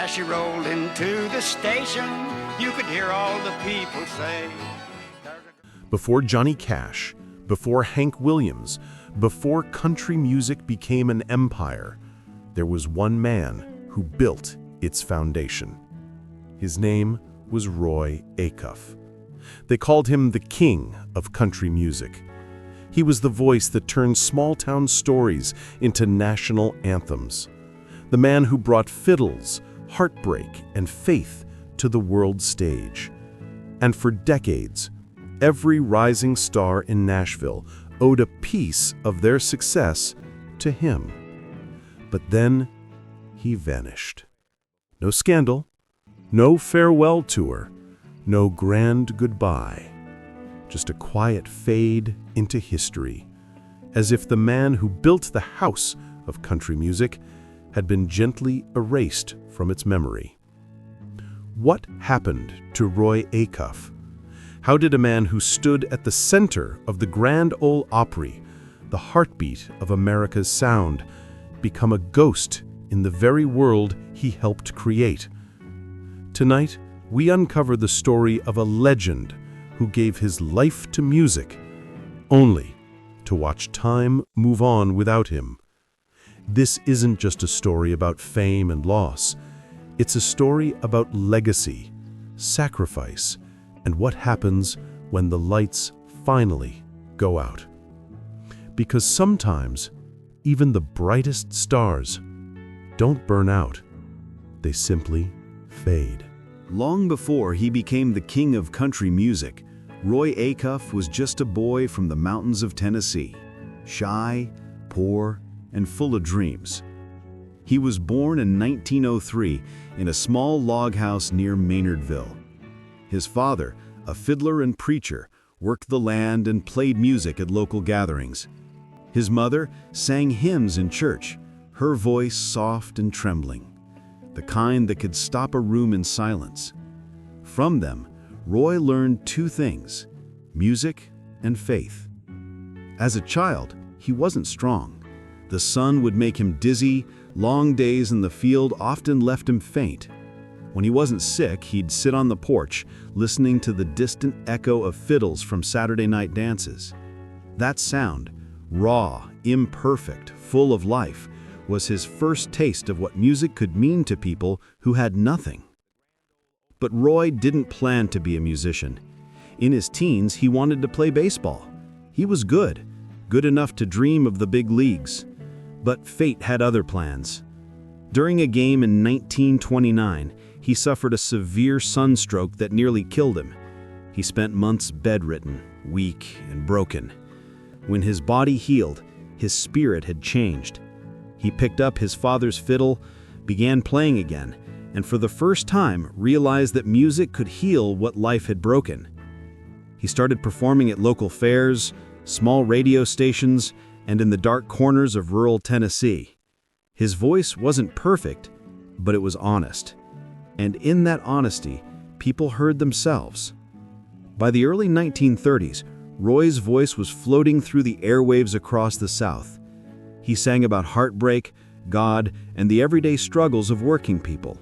As she rolled into the station, you could hear all the people say, Before Johnny Cash, before Hank Williams, before country music became an empire, there was one man who built its foundation. His name was Roy Acuff. They called him the king of country music. He was the voice that turned small-town stories into national anthems. The man who brought fiddles, heartbreak, and faith to the world stage. And for decades, every rising star in Nashville owed a piece of their success to him. But then he vanished. No scandal, no farewell tour, no grand goodbye. Just a quiet fade into history, as if the man who built the house of country music had been gently erased from its memory. What happened to Roy Acuff? How did a man who stood at the center of the Grand Ole Opry, the heartbeat of America's sound, become a ghost in the very world he helped create? Tonight, we uncover the story of a legend who gave his life to music, only to watch time move on without him. This isn't just a story about fame and loss. It's a story about legacy, sacrifice, and what happens when the lights finally go out. Because sometimes, even the brightest stars don't burn out. They simply fade. Long before he became the king of country music, Roy Acuff was just a boy from the mountains of Tennessee, shy, poor, and full of dreams. He was born in 1903 in a small log house near Maynardville. His father, a fiddler and preacher, worked the land and played music at local gatherings. His mother sang hymns in church, her voice soft and trembling, the kind that could stop a room in silence. From them, Roy learned two things: music and faith. As a child, he wasn't strong. The sun would make him dizzy, long days in the field often left him faint. When he wasn't sick, he'd sit on the porch, listening to the distant echo of fiddles from Saturday night dances. That sound, raw, imperfect, full of life, was his first taste of what music could mean to people who had nothing. But Roy didn't plan to be a musician. In his teens, he wanted to play baseball. He was good enough to dream of the big leagues. But fate had other plans. During a game in 1929, he suffered a severe sunstroke that nearly killed him. He spent months bedridden, weak, and broken. When his body healed, his spirit had changed. He picked up his father's fiddle, began playing again, and for the first time realized that music could heal what life had broken. He started performing at local fairs, small radio stations, and in the dark corners of rural Tennessee. His voice wasn't perfect, but it was honest. And in that honesty, people heard themselves. By the early 1930s, Roy's voice was floating through the airwaves across the South. He sang about heartbreak, God, and the everyday struggles of working people.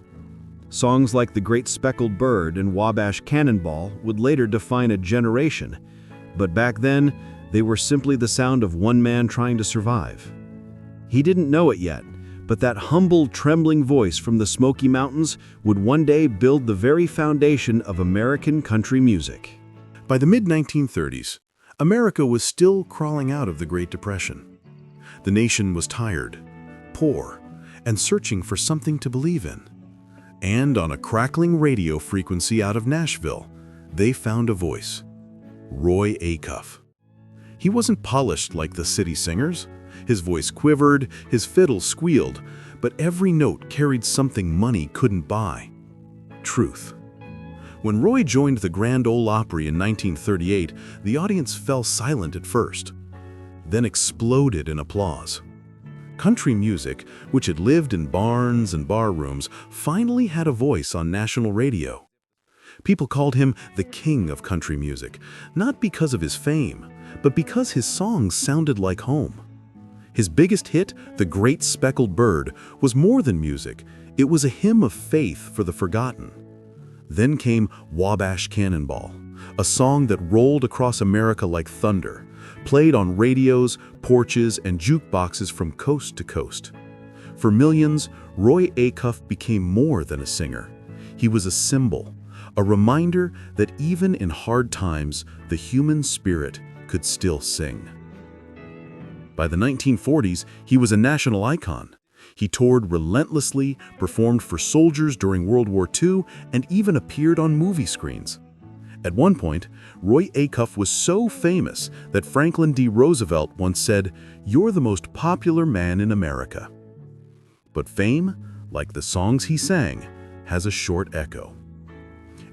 Songs like The Great Speckled Bird and Wabash Cannonball would later define a generation, but back then, they were simply the sound of one man trying to survive. He didn't know it yet, but that humble, trembling voice from the Smoky Mountains would one day build the very foundation of American country music. By the mid-1930s, America was still crawling out of the Great Depression. The nation was tired, poor, and searching for something to believe in. And on a crackling radio frequency out of Nashville, they found a voice: Roy Acuff. He wasn't polished like the city singers. His voice quivered, his fiddle squealed, but every note carried something money couldn't buy: truth. When Roy joined the Grand Ole Opry in 1938, the audience fell silent at first, then exploded in applause. Country music, which had lived in barns and bar rooms, finally had a voice on national radio. People called him the king of country music, not because of his fame, but because his songs sounded like home. His biggest hit, The Great Speckled Bird, was more than music. It was a hymn of faith for the forgotten. Then came Wabash Cannonball, a song that rolled across America like thunder, played on radios, porches, and jukeboxes from coast to coast. For millions, Roy Acuff became more than a singer. He was a symbol, a reminder that even in hard times, the human spirit could still sing. By the 1940s, he was a national icon. He toured relentlessly, performed for soldiers during World War II, and even appeared on movie screens. At one point, Roy Acuff was so famous that Franklin D. Roosevelt once said, "You're the most popular man in America." But fame, like the songs he sang, has a short echo.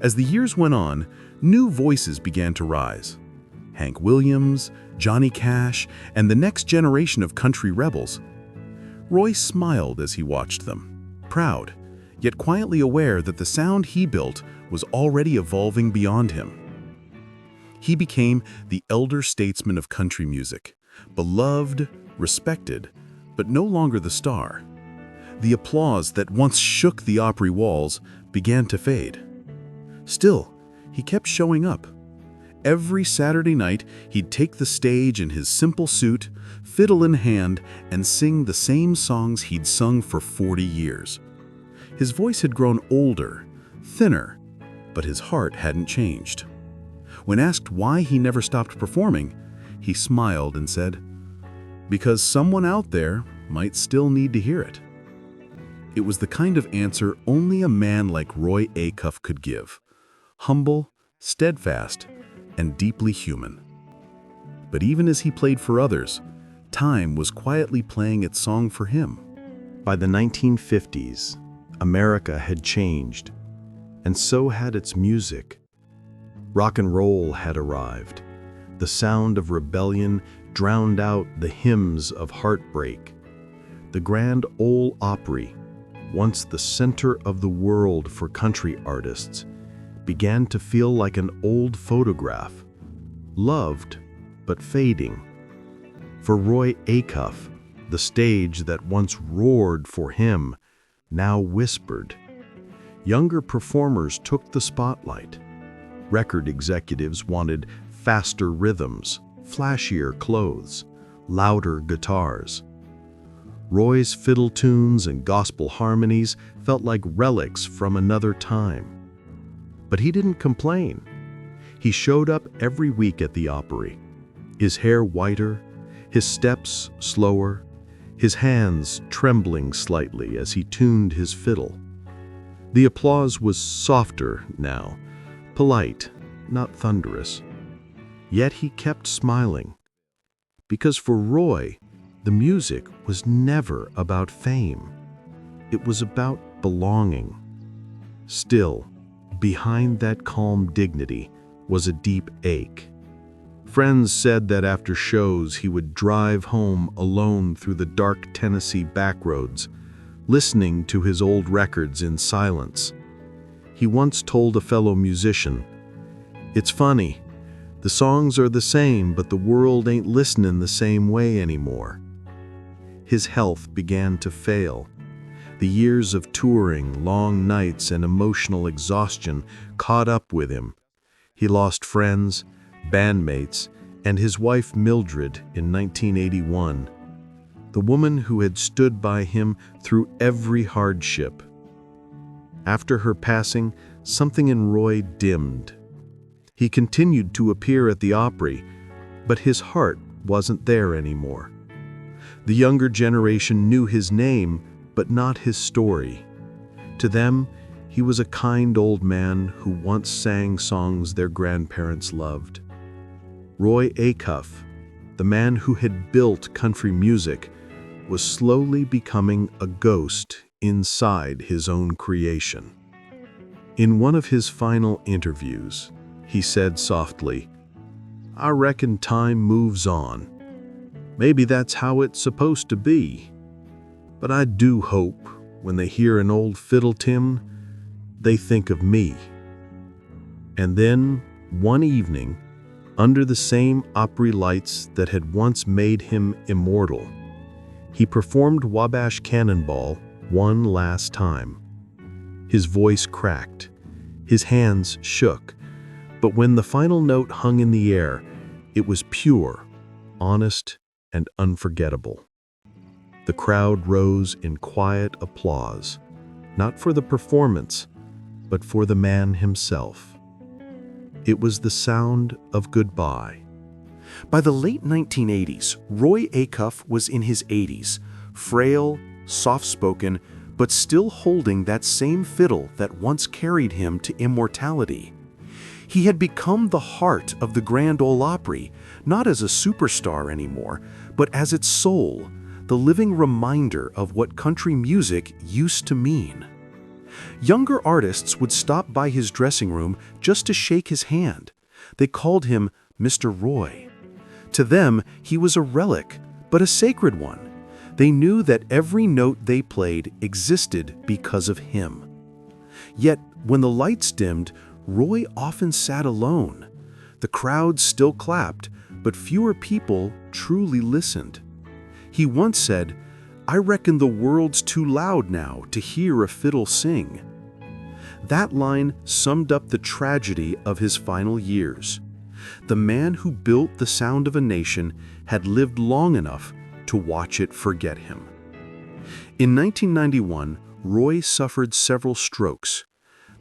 As the years went on, new voices began to rise. Hank Williams, Johnny Cash, and the next generation of country rebels. Roy smiled as he watched them, proud, yet quietly aware that the sound he built was already evolving beyond him. He became the elder statesman of country music, beloved, respected, but no longer the star. The applause that once shook the Opry walls began to fade. Still, he kept showing up. Every Saturday night, he'd take the stage in his simple suit, fiddle in hand, and sing the same songs he'd sung for 40 years. His voice had grown older, thinner, but his heart hadn't changed. When asked why he never stopped performing, he smiled and said, "Because someone out there might still need to hear it." It was the kind of answer only a man like Roy Acuff could give. Humble, steadfast, and deeply human. But even as he played for others, time was quietly playing its song for him. By the 1950s, America had changed, and so had its music. Rock and roll had arrived. The sound of rebellion drowned out the hymns of heartbreak. The Grand Ole Opry, once the center of the world for country artists, began to feel like an old photograph, loved but fading. For Roy Acuff, the stage that once roared for him now whispered. Younger performers took the spotlight. Record executives wanted faster rhythms, flashier clothes, louder guitars. Roy's fiddle tunes and gospel harmonies felt like relics from another time. But he didn't complain. He showed up every week at the Opry, his hair whiter, his steps slower, his hands trembling slightly as he tuned his fiddle. The applause was softer now, polite, not thunderous. Yet he kept smiling. Because for Roy, the music was never about fame. It was about belonging. Still, behind that calm dignity was a deep ache. Friends said that after shows he would drive home alone through the dark Tennessee backroads, listening to his old records in silence. He once told a fellow musician, "It's funny, the songs are the same, but the world ain't listening the same way anymore." His health began to fail. The years of touring, long nights, and emotional exhaustion caught up with him. He lost friends, bandmates, and his wife Mildred in 1981, the woman who had stood by him through every hardship. After her passing, something in Roy dimmed. He continued to appear at the Opry, but his heart wasn't there anymore. The younger generation knew his name, but not his story. To them, he was a kind old man who once sang songs their grandparents loved. Roy Acuff, the man who had built country music, was slowly becoming a ghost inside his own creation. In one of his final interviews, he said softly, "I reckon time moves on. Maybe that's how it's supposed to be. But I do hope, when they hear an old fiddle tune, they think of me." And then, one evening, under the same Opry lights that had once made him immortal, he performed Wabash Cannonball one last time. His voice cracked. His hands shook. But when the final note hung in the air, it was pure, honest, and unforgettable. The crowd rose in quiet applause, not for the performance, but for the man himself. It was the sound of goodbye. By the late 1980s, Roy Acuff was in his 80s, frail, soft-spoken, but still holding that same fiddle that once carried him to immortality. He had become the heart of the Grand Ole Opry, not as a superstar anymore, but as its soul, the living reminder of what country music used to mean. Younger artists would stop by his dressing room just to shake his hand. They called him Mr. Roy. To them, he was a relic, but a sacred one. They knew that every note they played existed because of him. Yet, when the lights dimmed, Roy often sat alone. The crowd still clapped, but fewer people truly listened. He once said, "I reckon the world's too loud now to hear a fiddle sing." That line summed up the tragedy of his final years. The man who built the sound of a nation had lived long enough to watch it forget him. In 1991, Roy suffered several strokes.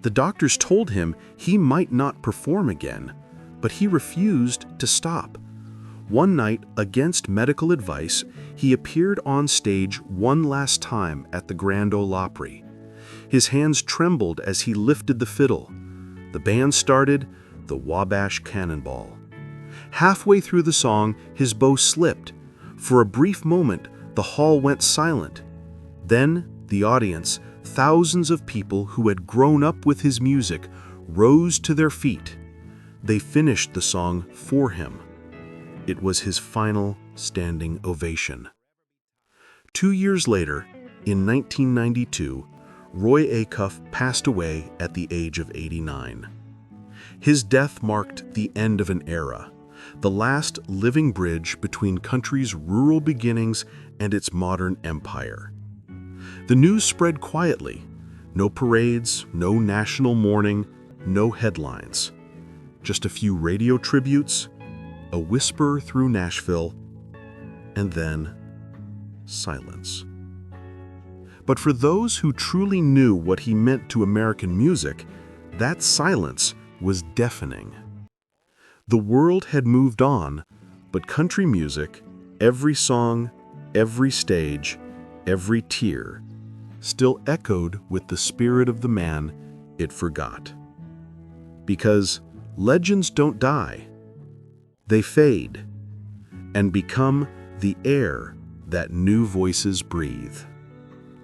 The doctors told him he might not perform again, but he refused to stop. One night, against medical advice, he appeared on stage one last time at the Grand Ole Opry. His hands trembled as he lifted the fiddle. The band started, the Wabash Cannonball. Halfway through the song, his bow slipped. For a brief moment, the hall went silent. Then, the audience, thousands of people who had grown up with his music, rose to their feet. They finished the song for him. It was his final standing ovation. 2 years later, in 1992, Roy Acuff passed away at the age of 89. His death marked the end of an era, the last living bridge between country's rural beginnings and its modern empire. The news spread quietly. No parades, no national mourning, no headlines. Just a few radio tributes, a whisper through Nashville, and then silence. But for those who truly knew what he meant to American music, that silence was deafening. The world had moved on, but country music, every song, every stage, every tear, still echoed with the spirit of the man it forgot. Because legends don't die, they fade and become the air that new voices breathe.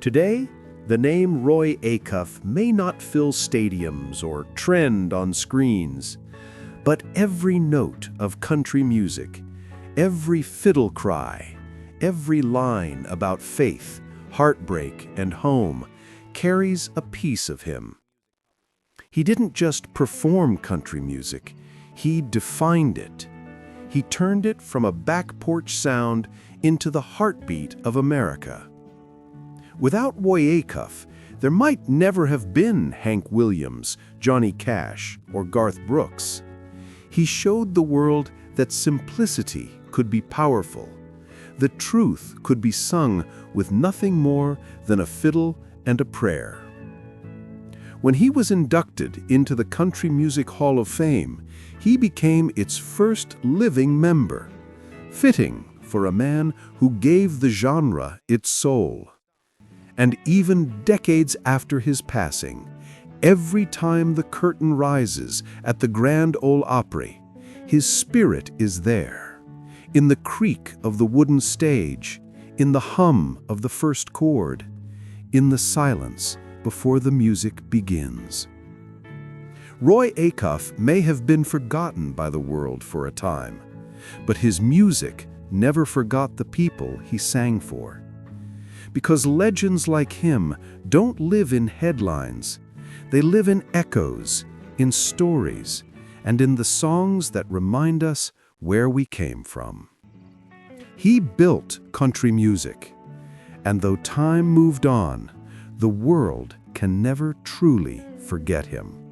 Today, the name Roy Acuff may not fill stadiums or trend on screens, but every note of country music, every fiddle cry, every line about faith, heartbreak, and home carries a piece of him. He didn't just perform country music, he defined it. He turned it from a back porch sound into the heartbeat of America. Without Roy Acuff, there might never have been Hank Williams, Johnny Cash, or Garth Brooks. He showed the world that simplicity could be powerful. The truth could be sung with nothing more than a fiddle and a prayer. When he was inducted into the Country Music Hall of Fame, he became its first living member, fitting for a man who gave the genre its soul. And even decades after his passing, every time the curtain rises at the Grand Ole Opry, his spirit is there, in the creak of the wooden stage, in the hum of the first chord, in the silence before the music begins. Roy Acuff may have been forgotten by the world for a time, but his music never forgot the people he sang for. Because legends like him don't live in headlines. They live in echoes, in stories, and in the songs that remind us where we came from. He built country music, and though time moved on, The world can never truly forget him.